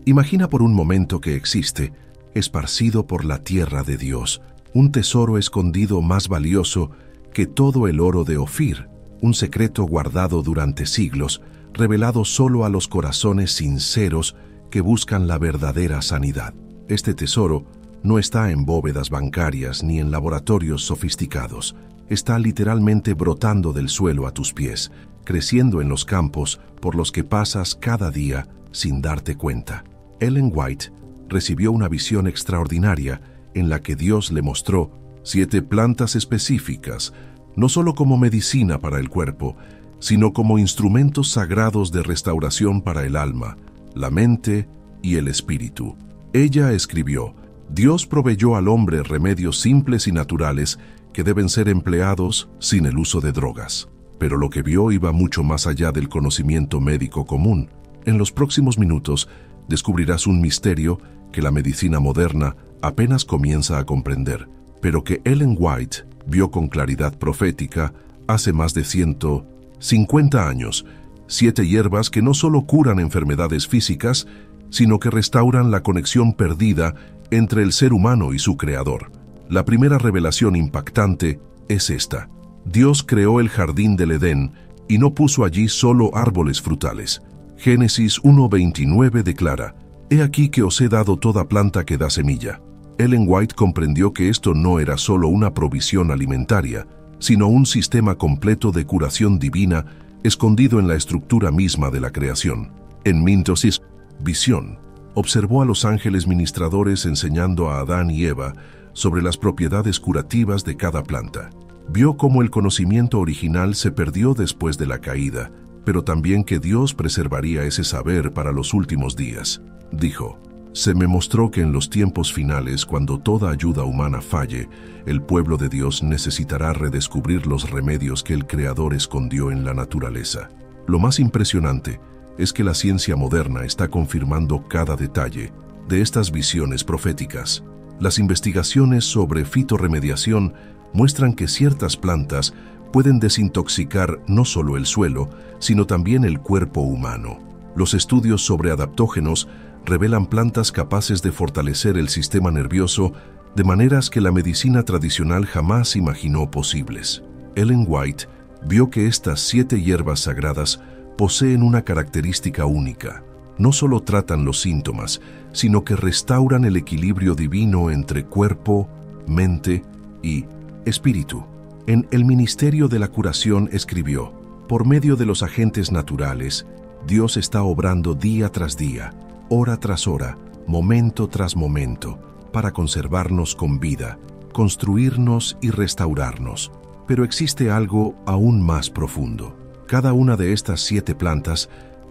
Imagina por un momento que existe, esparcido por la tierra de Dios, un tesoro escondido más valioso que todo el oro de Ofir, un secreto guardado durante siglos, revelado solo a los corazones sinceros que buscan la verdadera sanidad. Este tesoro no está en bóvedas bancarias ni en laboratorios sofisticados. Está literalmente brotando del suelo a tus pies, creciendo en los campos por los que pasas cada día sin darte cuenta. Ellen White recibió una visión extraordinaria en la que Dios le mostró 7 plantas específicas, no solo como medicina para el cuerpo, sino como instrumentos sagrados de restauración para el alma, la mente y el espíritu. Ella escribió: Dios proveyó al hombre remedios simples y naturales que deben ser empleados sin el uso de drogas. Pero lo que vio iba mucho más allá del conocimiento médico común. En los próximos minutos descubrirás un misterio que la medicina moderna apenas comienza a comprender, pero que Ellen White vio con claridad profética hace más de 150 años. 7 hierbas que no solo curan enfermedades físicas, sino que restauran la conexión perdida entre el ser humano y su creador. La primera revelación impactante es esta: Dios creó el jardín del Edén y no puso allí solo árboles frutales. Génesis 1:29 declara: He aquí que os he dado toda planta que da semilla. Ellen White comprendió que esto no era solo una provisión alimentaria, sino un sistema completo de curación divina escondido en la estructura misma de la creación. En Mintosis visión, observó a los ángeles ministradores enseñando a Adán y Eva sobre las propiedades curativas de cada planta. Vio cómo el conocimiento original se perdió después de la caída, pero también que Dios preservaría ese saber para los últimos días. Dijo: Se me mostró que en los tiempos finales, cuando toda ayuda humana falle, el pueblo de Dios necesitará redescubrir los remedios que el Creador escondió en la naturaleza. Lo más impresionante es que la ciencia moderna está confirmando cada detalle de estas visiones proféticas. Las investigaciones sobre fitorremediación muestran que ciertas plantas pueden desintoxicar no solo el suelo, sino también el cuerpo humano. Los estudios sobre adaptógenos revelan plantas capaces de fortalecer el sistema nervioso de maneras que la medicina tradicional jamás imaginó posibles. Ellen White vio que estas 7 hierbas sagradas poseen una característica única. No solo tratan los síntomas, sino que restauran el equilibrio divino entre cuerpo, mente y espíritu. En El Ministerio de la Curación escribió: Por medio de los agentes naturales, Dios está obrando día tras día, hora tras hora, momento tras momento, para conservarnos con vida, construirnos y restaurarnos. Pero existe algo aún más profundo. Cada una de estas 7 plantas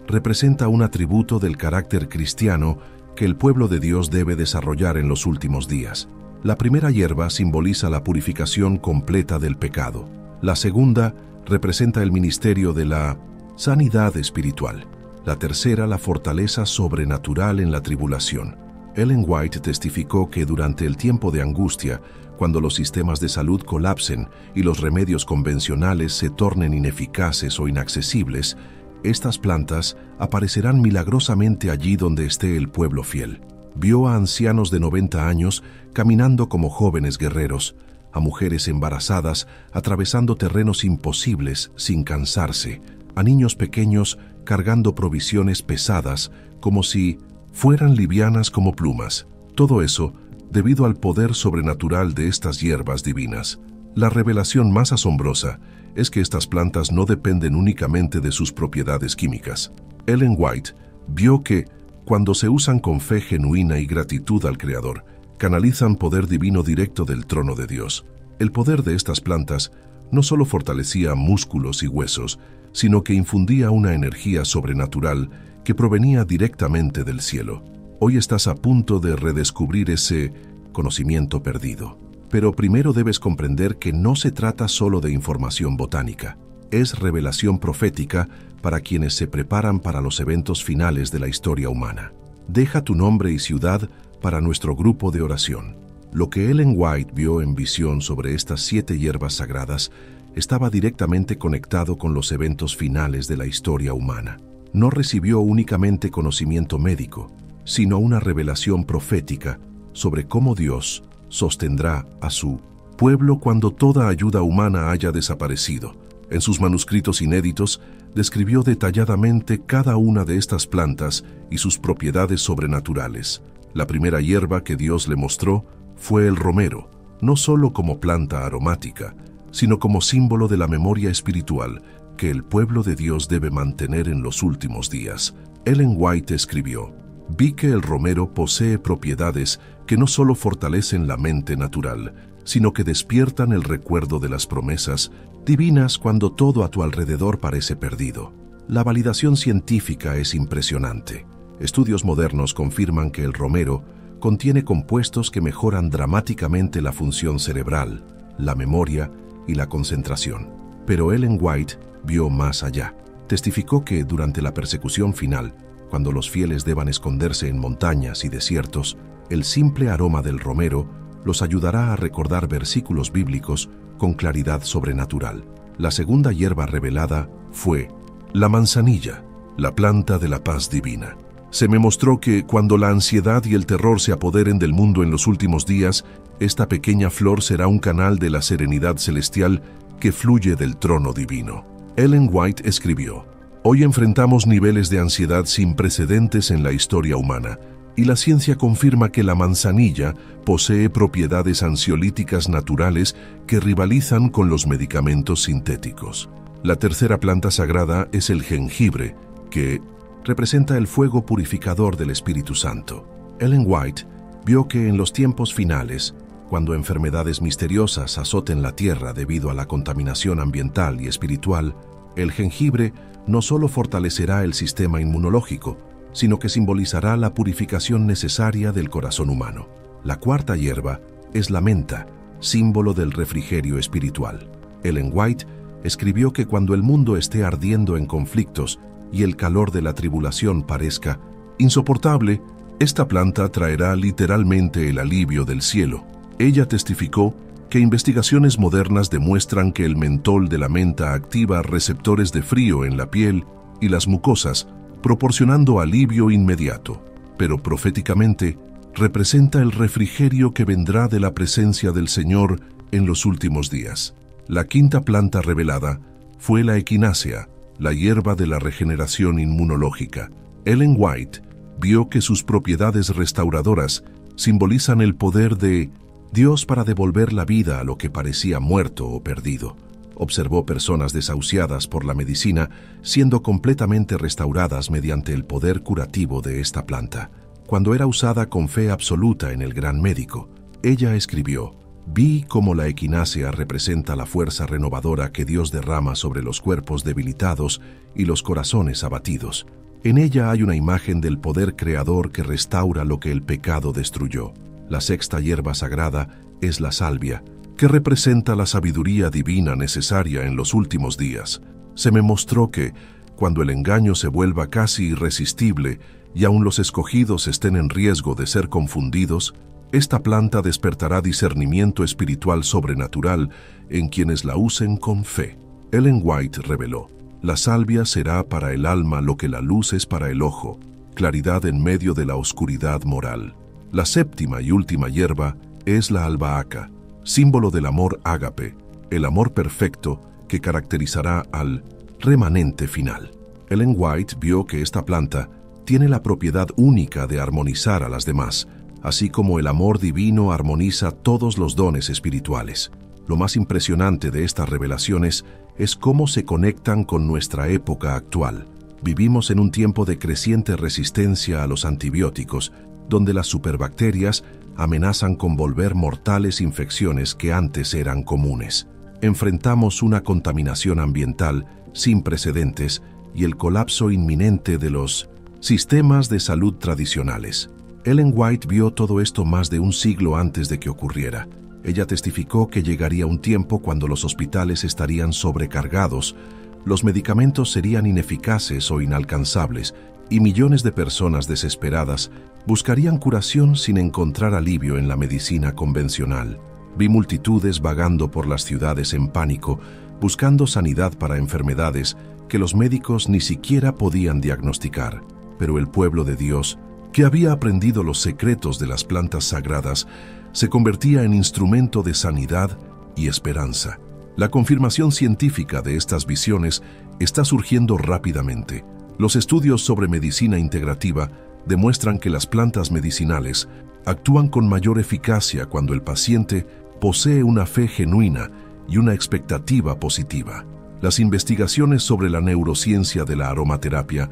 representa un atributo del carácter cristiano que el pueblo de Dios debe desarrollar en los últimos días. La primera hierba simboliza la purificación completa del pecado. La segunda representa el ministerio de la sanidad espiritual. La tercera, la fortaleza sobrenatural en la tribulación. Ellen White testificó que durante el tiempo de angustia, cuando los sistemas de salud colapsen y los remedios convencionales se tornen ineficaces o inaccesibles, estas plantas aparecerán milagrosamente allí donde esté el pueblo fiel. Vio a ancianos de 90 años caminando como jóvenes guerreros, a mujeres embarazadas atravesando terrenos imposibles sin cansarse, a niños pequeños cargando provisiones pesadas como si fueran livianas como plumas. Todo eso debido al poder sobrenatural de estas hierbas divinas. La revelación más asombrosa es que estas plantas no dependen únicamente de sus propiedades químicas. Ellen White vio que, cuando se usan con fe genuina y gratitud al Creador, canalizan poder divino directo del trono de Dios. El poder de estas plantas no solo fortalecía músculos y huesos, sino que infundía una energía sobrenatural que provenía directamente del cielo. Hoy estás a punto de redescubrir ese conocimiento perdido. Pero primero debes comprender que no se trata solo de información botánica. Es revelación profética para quienes se preparan para los eventos finales de la historia humana. Deja tu nombre y ciudad para nuestro grupo de oración. Lo que Ellen White vio en visión sobre estas 7 hierbas sagradas estaba directamente conectado con los eventos finales de la historia humana. No recibió únicamente conocimiento médico, sino una revelación profética sobre cómo Dios sostendrá a su pueblo cuando toda ayuda humana haya desaparecido. En sus manuscritos inéditos, describió detalladamente cada una de estas plantas y sus propiedades sobrenaturales. La primera hierba que Dios le mostró fue el romero, no solo como planta aromática, sino como símbolo de la memoria espiritual que el pueblo de Dios debe mantener en los últimos días. Ellen White escribió: «Vi que el romero posee propiedades que no solo fortalecen la mente natural, sino que despiertan el recuerdo de las promesas divinas cuando todo a tu alrededor parece perdido». La validación científica es impresionante. Estudios modernos confirman que el romero contiene compuestos que mejoran dramáticamente la función cerebral, la memoria y la concentración. Pero Ellen White vio más allá. Testificó que durante la persecución final, cuando los fieles deban esconderse en montañas y desiertos, el simple aroma del romero los ayudará a recordar versículos bíblicos con claridad sobrenatural. La segunda hierba revelada fue la manzanilla, la planta de la paz divina. Se me mostró que cuando la ansiedad y el terror se apoderen del mundo en los últimos días, esta pequeña flor será un canal de la serenidad celestial que fluye del trono divino. Ellen White escribió: «Hoy enfrentamos niveles de ansiedad sin precedentes en la historia humana, y la ciencia confirma que la manzanilla posee propiedades ansiolíticas naturales que rivalizan con los medicamentos sintéticos». La tercera planta sagrada es el jengibre, que representa el fuego purificador del Espíritu Santo. Ellen White vio que en los tiempos finales, cuando enfermedades misteriosas azoten la tierra debido a la contaminación ambiental y espiritual, el jengibre no solo fortalecerá el sistema inmunológico, sino que simbolizará la purificación necesaria del corazón humano. La cuarta hierba es la menta, símbolo del refrigerio espiritual. Ellen White escribió que cuando el mundo esté ardiendo en conflictos y el calor de la tribulación parezca insoportable, esta planta traerá literalmente el alivio del cielo. Ella testificó que investigaciones modernas demuestran que el mentol de la menta activa receptores de frío en la piel y las mucosas, proporcionando alivio inmediato, pero proféticamente representa el refrigerio que vendrá de la presencia del Señor en los últimos días. La quinta planta revelada fue la equinácea, la hierba de la regeneración inmunológica. Ellen White vio que sus propiedades restauradoras simbolizan el poder de Dios para devolver la vida a lo que parecía muerto o perdido. Observó personas desahuciadas por la medicina siendo completamente restauradas mediante el poder curativo de esta planta. Cuando era usada con fe absoluta en el gran médico, ella escribió: «Vi cómo la equinácea representa la fuerza renovadora que Dios derrama sobre los cuerpos debilitados y los corazones abatidos. En ella hay una imagen del poder creador que restaura lo que el pecado destruyó». La sexta hierba sagrada es la salvia, que representa la sabiduría divina necesaria en los últimos días. Se me mostró que, cuando el engaño se vuelva casi irresistible y aun los escogidos estén en riesgo de ser confundidos, esta planta despertará discernimiento espiritual sobrenatural en quienes la usen con fe. Ellen White reveló: «La salvia será para el alma lo que la luz es para el ojo, claridad en medio de la oscuridad moral». La séptima y última hierba es la albahaca, símbolo del amor ágape, el amor perfecto que caracterizará al remanente final. Ellen White vio que esta planta tiene la propiedad única de armonizar a las demás, así como el amor divino armoniza todos los dones espirituales. Lo más impresionante de estas revelaciones es cómo se conectan con nuestra época actual. Vivimos en un tiempo de creciente resistencia a los antibióticos, donde las superbacterias amenazan con volver mortales infecciones que antes eran comunes. Enfrentamos una contaminación ambiental sin precedentes y el colapso inminente de los sistemas de salud tradicionales. Ellen White vio todo esto más de un siglo antes de que ocurriera. Ella testificó que llegaría un tiempo cuando los hospitales estarían sobrecargados, los medicamentos serían ineficaces o inalcanzables, y millones de personas desesperadas buscarían curación sin encontrar alivio en la medicina convencional. Vi multitudes vagando por las ciudades en pánico, buscando sanidad para enfermedades que los médicos ni siquiera podían diagnosticar. Pero el pueblo de Dios que había aprendido los secretos de las plantas sagradas, se convertía en instrumento de sanidad y esperanza. La confirmación científica de estas visiones está surgiendo rápidamente. Los estudios sobre medicina integrativa demuestran que las plantas medicinales actúan con mayor eficacia cuando el paciente posee una fe genuina y una expectativa positiva. Las investigaciones sobre la neurociencia de la aromaterapia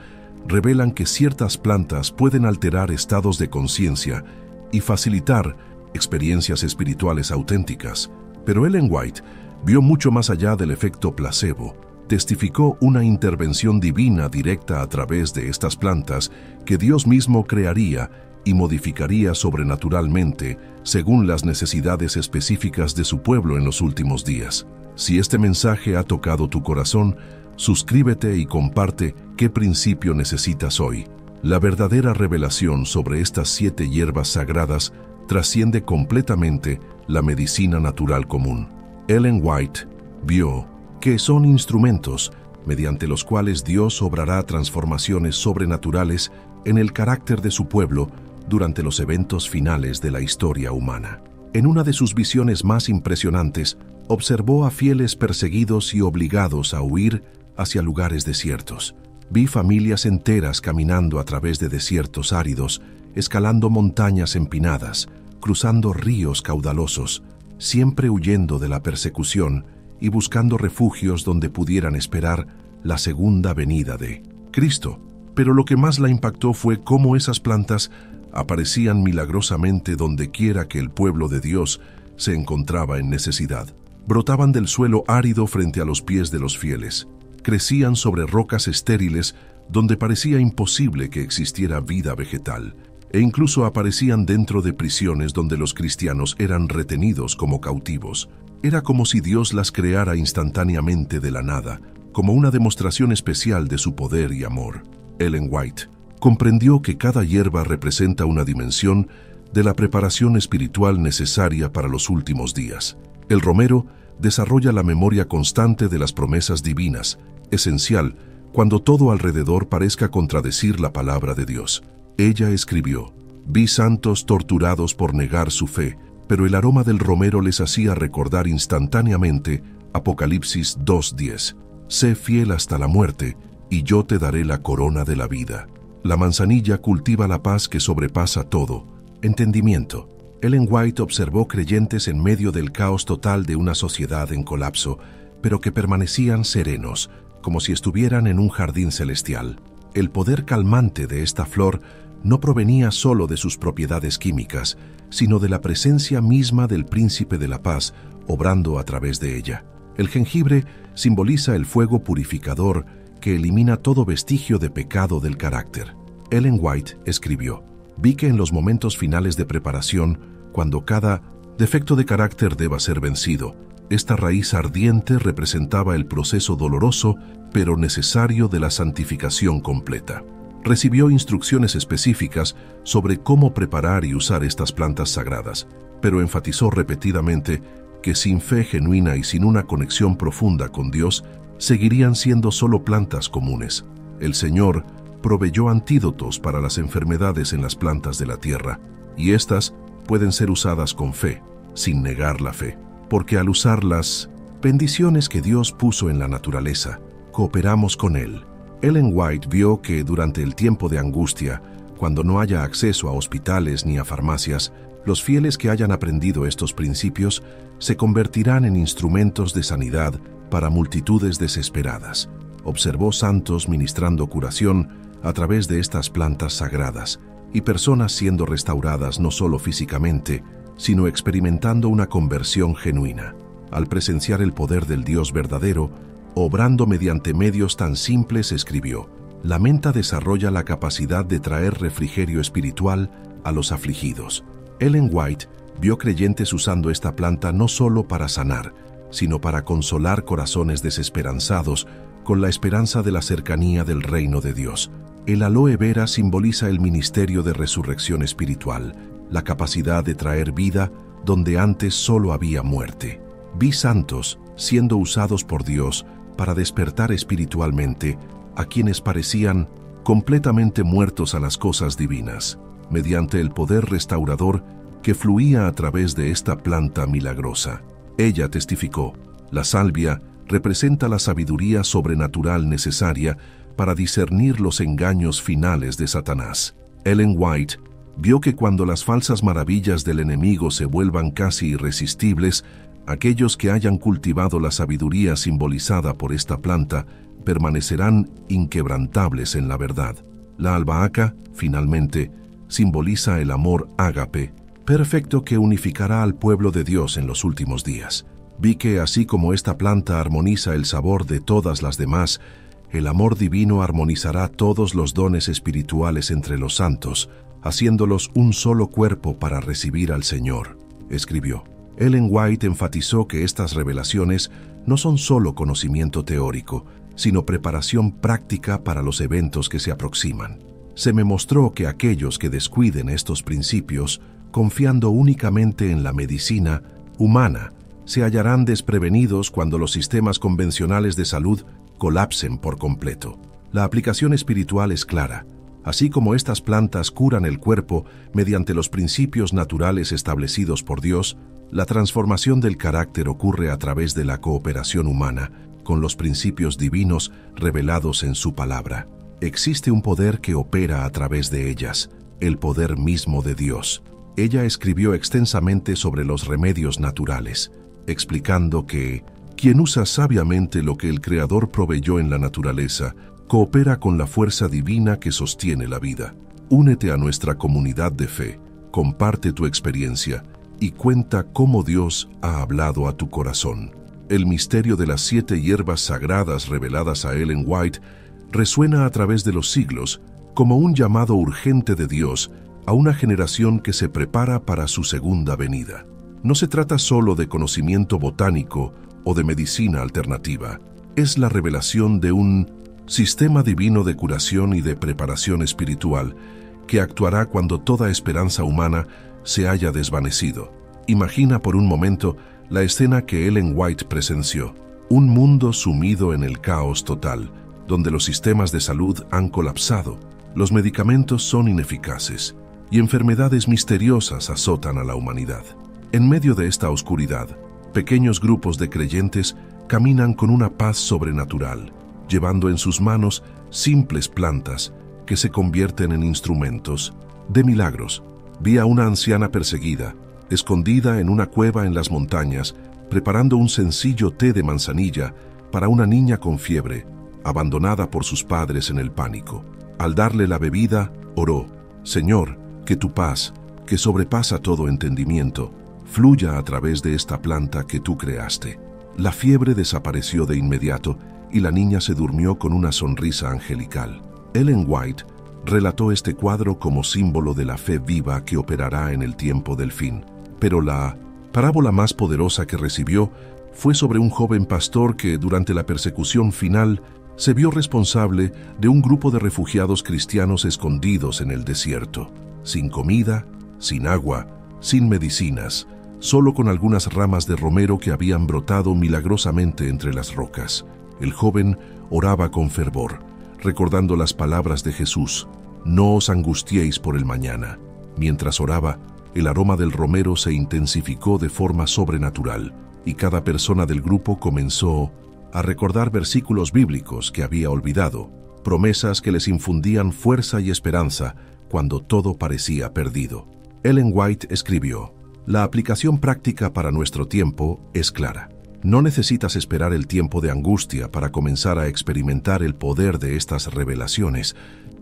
revelan que ciertas plantas pueden alterar estados de conciencia y facilitar experiencias espirituales auténticas. Pero Ellen White vio mucho más allá del efecto placebo. Testificó una intervención divina directa a través de estas plantas que Dios mismo crearía y modificaría sobrenaturalmente según las necesidades específicas de su pueblo en los últimos días. Si este mensaje ha tocado tu corazón, suscríbete y comparte qué principio necesitas hoy. La verdadera revelación sobre estas 7 hierbas sagradas trasciende completamente la medicina natural común. Ellen White vio que son instrumentos mediante los cuales Dios obrará transformaciones sobrenaturales en el carácter de su pueblo durante los eventos finales de la historia humana. En una de sus visiones más impresionantes, observó a fieles perseguidos y obligados a huir hacia lugares desiertos. Vi familias enteras caminando a través de desiertos áridos, escalando montañas empinadas, cruzando ríos caudalosos, siempre huyendo de la persecución y buscando refugios donde pudieran esperar la segunda venida de Cristo. Pero lo que más la impactó fue cómo esas plantas aparecían milagrosamente donde quiera que el pueblo de Dios se encontraba en necesidad. Brotaban del suelo árido frente a los pies de los fieles. Crecían sobre rocas estériles donde parecía imposible que existiera vida vegetal. E incluso aparecían dentro de prisiones donde los cristianos eran retenidos como cautivos. Era como si Dios las creara instantáneamente de la nada, como una demostración especial de su poder y amor. Ellen White comprendió que cada hierba representa una dimensión de la preparación espiritual necesaria para los últimos días. El romero desarrolla la memoria constante de las promesas divinas, esencial cuando todo alrededor parezca contradecir la palabra de Dios. Ella escribió: «Vi santos torturados por negar su fe, pero el aroma del romero les hacía recordar instantáneamente Apocalipsis 2:10. Sé fiel hasta la muerte, y yo te daré la corona de la vida». La manzanilla cultiva la paz que sobrepasa todo entendimiento. Ellen White observó creyentes en medio del caos total de una sociedad en colapso, pero que permanecían serenos, como si estuvieran en un jardín celestial. El poder calmante de esta flor no provenía solo de sus propiedades químicas, sino de la presencia misma del príncipe de la paz obrando a través de ella. El jengibre simboliza el fuego purificador que elimina todo vestigio de pecado del carácter. Ellen White escribió: «Vi que en los momentos finales de preparación, cuando cada defecto de carácter deba ser vencido, esta raíz ardiente representaba el proceso doloroso pero necesario de la santificación completa». Recibió instrucciones específicas sobre cómo preparar y usar estas plantas sagradas, pero enfatizó repetidamente que sin fe genuina y sin una conexión profunda con Dios, seguirían siendo solo plantas comunes. El Señor proveyó antídotos para las enfermedades en las plantas de la tierra, y éstas pueden ser usadas con fe, sin negar la fe, porque al usar las bendiciones que Dios puso en la naturaleza, cooperamos con Él. Ellen White vio que durante el tiempo de angustia, cuando no haya acceso a hospitales ni a farmacias, los fieles que hayan aprendido estos principios se convertirán en instrumentos de sanidad para multitudes desesperadas. Observó santos ministrando curación a través de estas plantas sagradas y personas siendo restauradas no solo físicamente, sino experimentando una conversión genuina. Al presenciar el poder del Dios verdadero, obrando mediante medios tan simples, escribió: «La menta desarrolla la capacidad de traer refrigerio espiritual a los afligidos». Ellen White vio creyentes usando esta planta no solo para sanar, sino para consolar corazones desesperanzados con la esperanza de la cercanía del reino de Dios. El aloe vera simboliza el ministerio de resurrección espiritual, la capacidad de traer vida donde antes solo había muerte. Vi santos siendo usados por Dios para despertar espiritualmente a quienes parecían completamente muertos a las cosas divinas. mediante el poder restaurador que fluía a través de esta planta milagrosa. Ella testificó: la salvia representa la sabiduría sobrenatural necesaria para discernir los engaños finales de Satanás. Ellen White vio que cuando las falsas maravillas del enemigo se vuelvan casi irresistibles, aquellos que hayan cultivado la sabiduría simbolizada por esta planta permanecerán inquebrantables en la verdad. La albahaca, finalmente, simboliza el amor ágape, perfecto, que unificará al pueblo de Dios en los últimos días. Vi que así como esta planta armoniza el sabor de todas las demás, el amor divino armonizará todos los dones espirituales entre los santos, haciéndolos un solo cuerpo para recibir al Señor, escribió. Ellen White enfatizó que estas revelaciones no son solo conocimiento teórico, sino preparación práctica para los eventos que se aproximan. Se me mostró que aquellos que descuiden estos principios, confiando únicamente en la medicina humana, se hallarán desprevenidos cuando los sistemas convencionales de salud colapsen por completo. La aplicación espiritual es clara. Así como estas plantas curan el cuerpo mediante los principios naturales establecidos por Dios, la transformación del carácter ocurre a través de la cooperación humana con los principios divinos revelados en su palabra. Existe un poder que opera a través de ellas, el poder mismo de Dios. Ella escribió extensamente sobre los remedios naturales, explicando que quien usa sabiamente lo que el Creador proveyó en la naturaleza, coopera con la fuerza divina que sostiene la vida. Únete a nuestra comunidad de fe, comparte tu experiencia y cuenta cómo Dios ha hablado a tu corazón. El misterio de las 7 hierbas sagradas reveladas a Ellen White resuena a través de los siglos como un llamado urgente de Dios a una generación que se prepara para su segunda venida. No se trata solo de conocimiento botánico o de medicina alternativa. Es la revelación de un sistema divino de curación y de preparación espiritual que actuará cuando toda esperanza humana se haya desvanecido. Imagina por un momento la escena que Ellen White presenció: un mundo sumido en el caos total, donde los sistemas de salud han colapsado, los medicamentos son ineficaces y enfermedades misteriosas azotan a la humanidad. En medio de esta oscuridad, pequeños grupos de creyentes caminan con una paz sobrenatural, llevando en sus manos simples plantas que se convierten en instrumentos de milagros. Vi a una anciana perseguida, escondida en una cueva en las montañas, preparando un sencillo té de manzanilla para una niña con fiebre, abandonada por sus padres en el pánico. Al darle la bebida, oró: Señor, que tu paz, que sobrepasa todo entendimiento, fluya a través de esta planta que tú creaste. La fiebre desapareció de inmediato y la niña se durmió con una sonrisa angelical. Ellen White relató este cuadro como símbolo de la fe viva que operará en el tiempo del fin. Pero la parábola más poderosa que recibió fue sobre un joven pastor que, durante la persecución final, se vio responsable de un grupo de refugiados cristianos escondidos en el desierto, sin comida, sin agua, sin medicinas, solo con algunas ramas de romero que habían brotado milagrosamente entre las rocas. El joven oraba con fervor, recordando las palabras de Jesús: no os angustiéis por el mañana. Mientras oraba, el aroma del romero se intensificó de forma sobrenatural, y cada persona del grupo comenzó a recordar versículos bíblicos que había olvidado, promesas que les infundían fuerza y esperanza cuando todo parecía perdido. Ellen White escribió: la aplicación práctica para nuestro tiempo es clara. No necesitas esperar el tiempo de angustia para comenzar a experimentar el poder de estas revelaciones.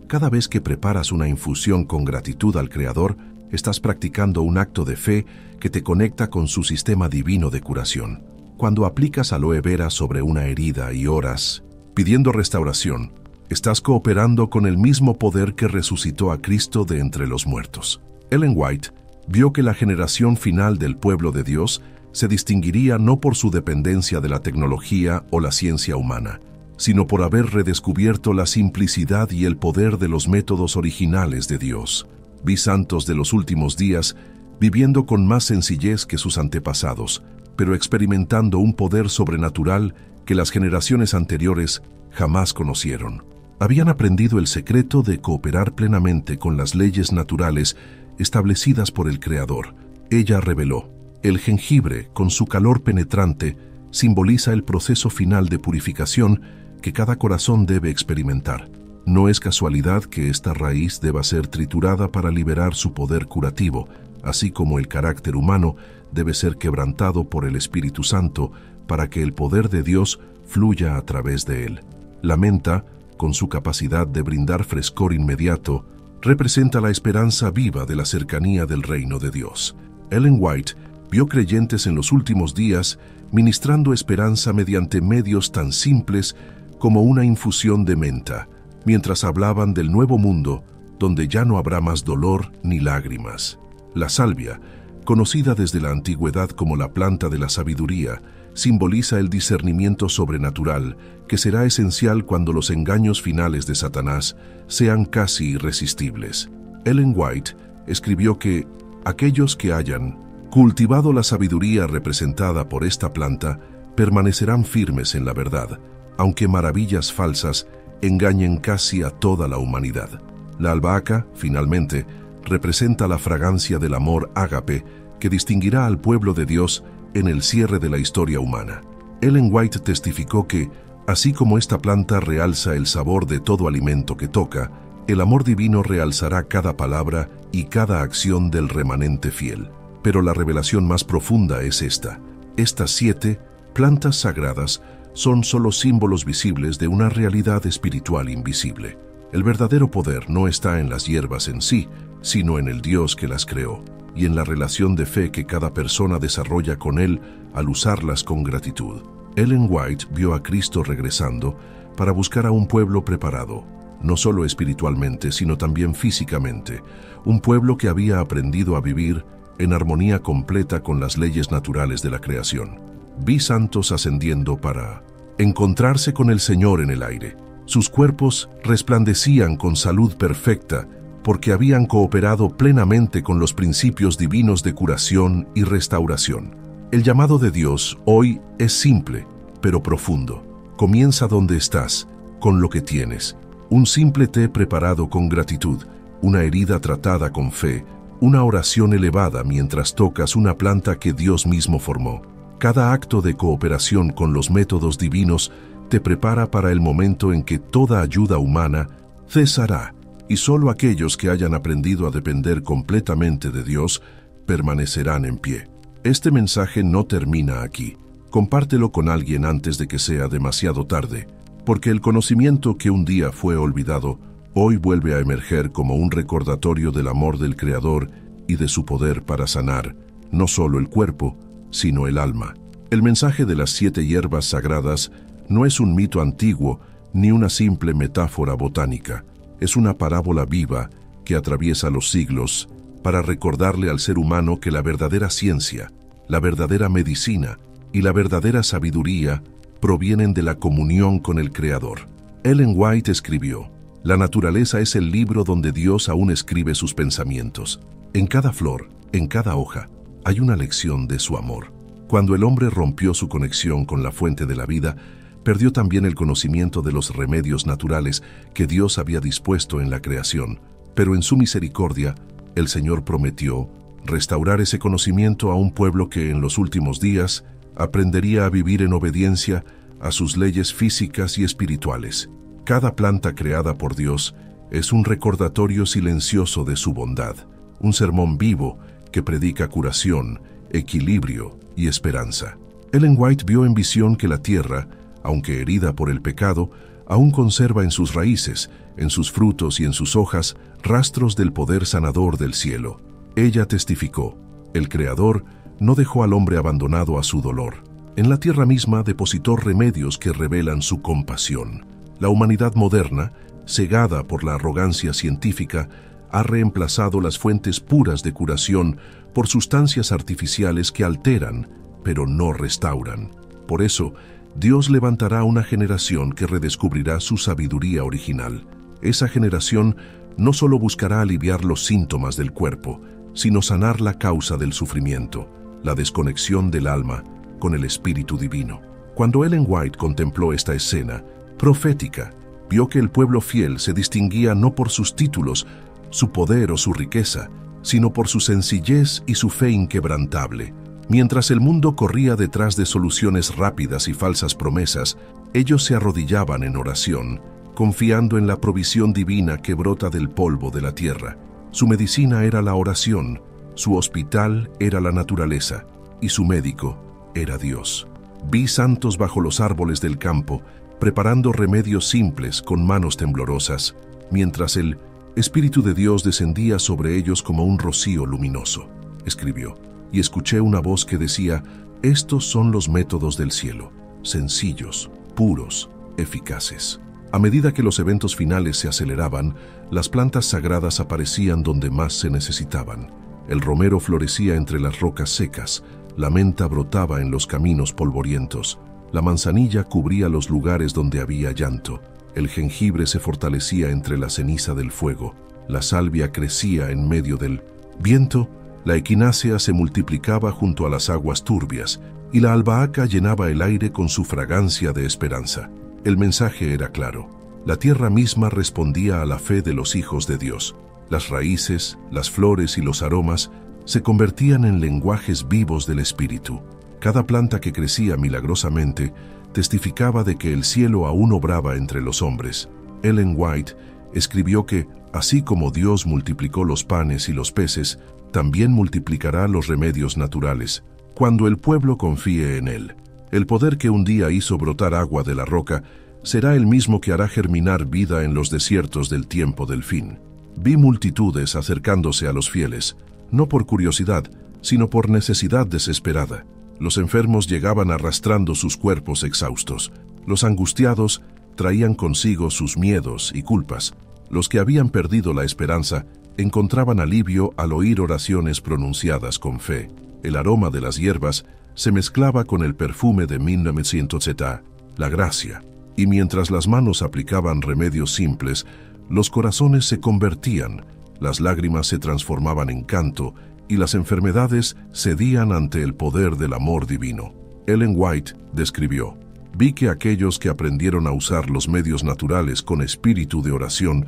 Cada vez que preparas una infusión con gratitud al Creador, estás practicando un acto de fe que te conecta con su sistema divino de curación. Cuando aplicas aloe vera sobre una herida y oras pidiendo restauración, estás cooperando con el mismo poder que resucitó a Cristo de entre los muertos. Ellen White vio que la generación final del pueblo de Dios se distinguiría no por su dependencia de la tecnología o la ciencia humana, sino por haber redescubierto la simplicidad y el poder de los métodos originales de Dios. Vi santos de los últimos días viviendo con más sencillez que sus antepasados, pero experimentando un poder sobrenatural que las generaciones anteriores jamás conocieron. Habían aprendido el secreto de cooperar plenamente con las leyes naturales establecidas por el Creador. Ella reveló: el jengibre, con su calor penetrante, simboliza el proceso final de purificación que cada corazón debe experimentar. No es casualidad que esta raíz deba ser triturada para liberar su poder curativo, así como el carácter humano debe ser quebrantado por el Espíritu Santo para que el poder de Dios fluya a través de él. La menta, con su capacidad de brindar frescor inmediato, representa la esperanza viva de la cercanía del reino de Dios. Ellen White vio creyentes en los últimos días ministrando esperanza mediante medios tan simples como una infusión de menta, mientras hablaban del nuevo mundo donde ya no habrá más dolor ni lágrimas. La salvia, conocida desde la antigüedad como la planta de la sabiduría, simboliza el discernimiento sobrenatural que será esencial cuando los engaños finales de Satanás sean casi irresistibles. Ellen White escribió que aquellos que hayan cultivado la sabiduría representada por esta planta permanecerán firmes en la verdad, aunque maravillas falsas engañen casi a toda la humanidad. La albahaca, finalmente, representa la fragancia del amor ágape que distinguirá al pueblo de Dios en el cierre de la historia humana. Ellen White testificó que, así como esta planta realza el sabor de todo alimento que toca, el amor divino realzará cada palabra y cada acción del remanente fiel. Pero la revelación más profunda es esta: estas 7 plantas sagradas son solo símbolos visibles de una realidad espiritual invisible. El verdadero poder no está en las hierbas en sí, sino en el Dios que las creó, y en la relación de fe que cada persona desarrolla con Él al usarlas con gratitud. Ellen White vio a Cristo regresando para buscar a un pueblo preparado, no solo espiritualmente, sino también físicamente, un pueblo que había aprendido a vivir en armonía completa con las leyes naturales de la creación. Vi santos ascendiendo para encontrarse con el Señor en el aire. Sus cuerpos resplandecían con salud perfecta porque habían cooperado plenamente con los principios divinos de curación y restauración. El llamado de Dios hoy es simple, pero profundo. Comienza donde estás, con lo que tienes. Un simple té preparado con gratitud, una herida tratada con fe, una oración elevada mientras tocas una planta que Dios mismo formó. Cada acto de cooperación con los métodos divinos te prepara para el momento en que toda ayuda humana cesará, y solo aquellos que hayan aprendido a depender completamente de Dios permanecerán en pie. Este mensaje no termina aquí. Compártelo con alguien antes de que sea demasiado tarde, porque el conocimiento que un día fue olvidado, hoy vuelve a emerger como un recordatorio del amor del Creador y de su poder para sanar, no solo el cuerpo, sino el alma. El mensaje de las 7 hierbas sagradas no es un mito antiguo ni una simple metáfora botánica. Es una parábola viva que atraviesa los siglos para recordarle al ser humano que la verdadera ciencia, la verdadera medicina y la verdadera sabiduría provienen de la comunión con el Creador. Ellen White escribió: la naturaleza es el libro donde Dios aún escribe sus pensamientos. En cada flor, en cada hoja, hay una lección de su amor. Cuando el hombre rompió su conexión con la fuente de la vida, perdió también el conocimiento de los remedios naturales que Dios había dispuesto en la creación. Pero en su misericordia, el Señor prometió restaurar ese conocimiento a un pueblo que en los últimos días aprendería a vivir en obediencia a sus leyes físicas y espirituales. Cada planta creada por Dios es un recordatorio silencioso de su bondad, un sermón vivo que predica curación, equilibrio y esperanza. Ellen White vio en visión que la tierra, aunque herida por el pecado, aún conserva en sus raíces, en sus frutos y en sus hojas rastros del poder sanador del cielo. Ella testificó: el Creador no dejó al hombre abandonado a su dolor. En la tierra misma depositó remedios que revelan su compasión. La humanidad moderna, cegada por la arrogancia científica, ha reemplazado las fuentes puras de curación por sustancias artificiales que alteran, pero no restauran. Por eso, Dios levantará una generación que redescubrirá su sabiduría original. Esa generación no solo buscará aliviar los síntomas del cuerpo, sino sanar la causa del sufrimiento, la desconexión del alma con el Espíritu Divino. Cuando Ellen White contempló esta escena profética Vio que el pueblo fiel se distinguía no por sus títulos, su poder o su riqueza, sino por su sencillez y su fe inquebrantable. Mientras el mundo corría detrás de soluciones rápidas y falsas promesas, ellos se arrodillaban en oración, confiando en la provisión divina que brota del polvo de la tierra. Su medicina era la oración, su hospital era la naturaleza, y su médico era Dios. Vi santos bajo los árboles del campo, preparando remedios simples con manos temblorosas, mientras el Espíritu de Dios descendía sobre ellos como un rocío luminoso, escribió, y escuché una voz que decía: estos son los métodos del cielo, sencillos, puros, eficaces. A medida que los eventos finales se aceleraban, las plantas sagradas aparecían donde más se necesitaban. El romero florecía entre las rocas secas, la menta brotaba en los caminos polvorientos, la manzanilla cubría los lugares donde había llanto, el jengibre se fortalecía entre la ceniza del fuego, la salvia crecía en medio del viento, la equinácea se multiplicaba junto a las aguas turbias, y la albahaca llenaba el aire con su fragancia de esperanza. El mensaje era claro. La tierra misma respondía a la fe de los hijos de Dios. Las raíces, las flores y los aromas se convertían en lenguajes vivos del Espíritu. Cada planta que crecía milagrosamente testificaba de que el cielo aún obraba entre los hombres. Ellen White escribió que, así como Dios multiplicó los panes y los peces, también multiplicará los remedios naturales, cuando el pueblo confíe en Él. El poder que un día hizo brotar agua de la roca será el mismo que hará germinar vida en los desiertos del tiempo del fin. Vi multitudes acercándose a los fieles, no por curiosidad, sino por necesidad desesperada. Los enfermos llegaban arrastrando sus cuerpos exhaustos. Los angustiados traían consigo sus miedos y culpas. Los que habían perdido la esperanza encontraban alivio al oír oraciones pronunciadas con fe. El aroma de las hierbas se mezclaba con el perfume de 1970, la gracia, y mientras las manos aplicaban remedios simples, los corazones se convertían, las lágrimas se transformaban en canto y las enfermedades cedían ante el poder del amor divino. Ellen White describió: vi que aquellos que aprendieron a usar los medios naturales con espíritu de oración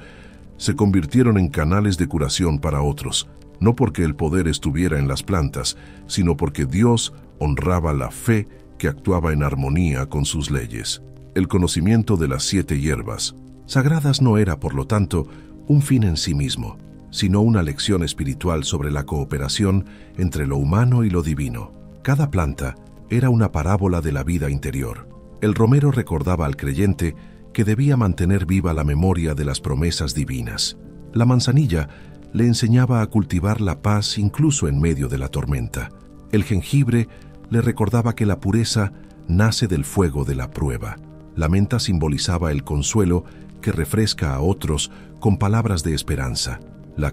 se convirtieron en canales de curación para otros, no porque el poder estuviera en las plantas, sino porque Dios honraba la fe que actuaba en armonía con sus leyes. El conocimiento de las 7 hierbas sagradas no era, por lo tanto, un fin en sí mismo, sino una lección espiritual sobre la cooperación entre lo humano y lo divino. Cada planta era una parábola de la vida interior. El romero recordaba al creyente que debía mantener viva la memoria de las promesas divinas. La manzanilla le enseñaba a cultivar la paz incluso en medio de la tormenta. El jengibre le recordaba que la pureza nace del fuego de la prueba. La menta simbolizaba el consuelo que refresca a otros con palabras de esperanza. La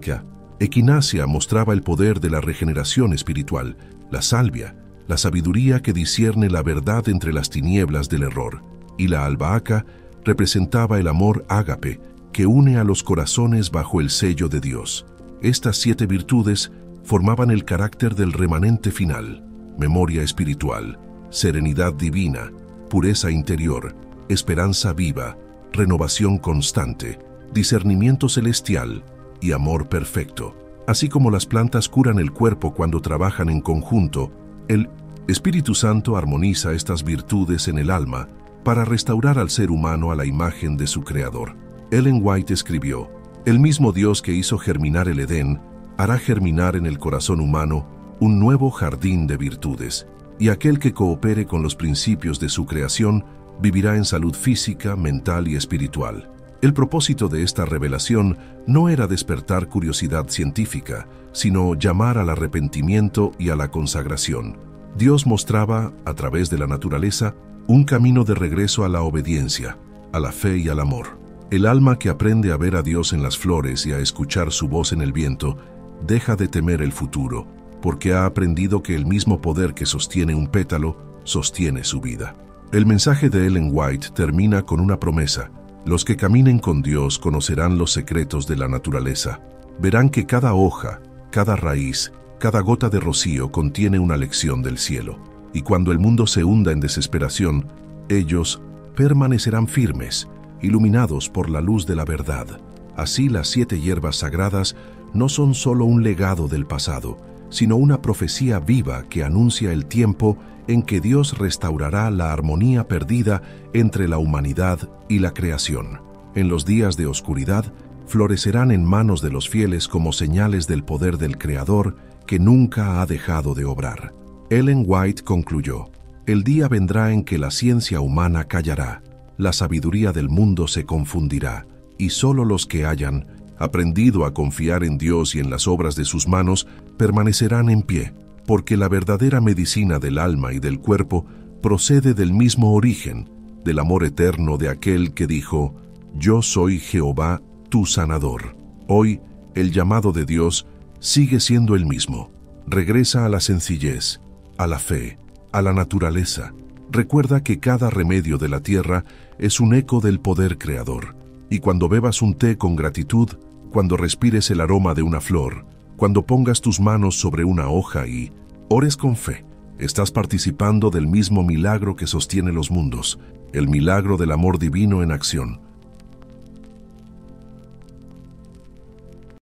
equinácea mostraba el poder de la regeneración espiritual. La salvia, la sabiduría que discierne la verdad entre las tinieblas del error. Y la albahaca representaba el amor ágape, que une a los corazones bajo el sello de Dios. Estas 7 virtudes formaban el carácter del remanente final: memoria espiritual, serenidad divina, pureza interior, esperanza viva, renovación constante, discernimiento celestial y amor perfecto. Así como las plantas curan el cuerpo cuando trabajan en conjunto, el Espíritu Santo armoniza estas virtudes en el alma para restaurar al ser humano a la imagen de su Creador. Ellen White escribió: el mismo Dios que hizo germinar el Edén hará germinar en el corazón humano un nuevo jardín de virtudes, y aquel que coopere con los principios de su creación vivirá en salud física, mental y espiritual. El propósito de esta revelación no era despertar curiosidad científica, sino llamar al arrepentimiento y a la consagración. Dios mostraba, a través de la naturaleza, un camino de regreso a la obediencia, a la fe y al amor. El alma que aprende a ver a Dios en las flores y a escuchar su voz en el viento, deja de temer el futuro, porque ha aprendido que el mismo poder que sostiene un pétalo, sostiene su vida. El mensaje de Ellen White termina con una promesa: los que caminen con Dios conocerán los secretos de la naturaleza. Verán que cada hoja, cada raíz, cada gota de rocío contiene una lección del cielo. Y cuando el mundo se hunda en desesperación, ellos permanecerán firmes, iluminados por la luz de la verdad. Así las 7 hierbas sagradas no son solo un legado del pasado, sino una profecía viva que anuncia el tiempo en que Dios restaurará la armonía perdida entre la humanidad y la creación. En los días de oscuridad, florecerán en manos de los fieles como señales del poder del Creador que nunca ha dejado de obrar. Ellen White concluyó: el día vendrá en que la ciencia humana callará, la sabiduría del mundo se confundirá, y solo los que hayan aprendido a confiar en Dios y en las obras de sus manos permanecerán en pie, porque la verdadera medicina del alma y del cuerpo procede del mismo origen, del amor eterno de aquel que dijo: yo soy Jehová, tu sanador. Hoy, el llamado de Dios sigue siendo el mismo. Regresa a la sencillez, a la fe, a la naturaleza. Recuerda que cada remedio de la tierra es un eco del poder creador. Y cuando bebas un té con gratitud, cuando respires el aroma de una flor, cuando pongas tus manos sobre una hoja y ores con fe, estás participando del mismo milagro que sostiene los mundos, el milagro del amor divino en acción.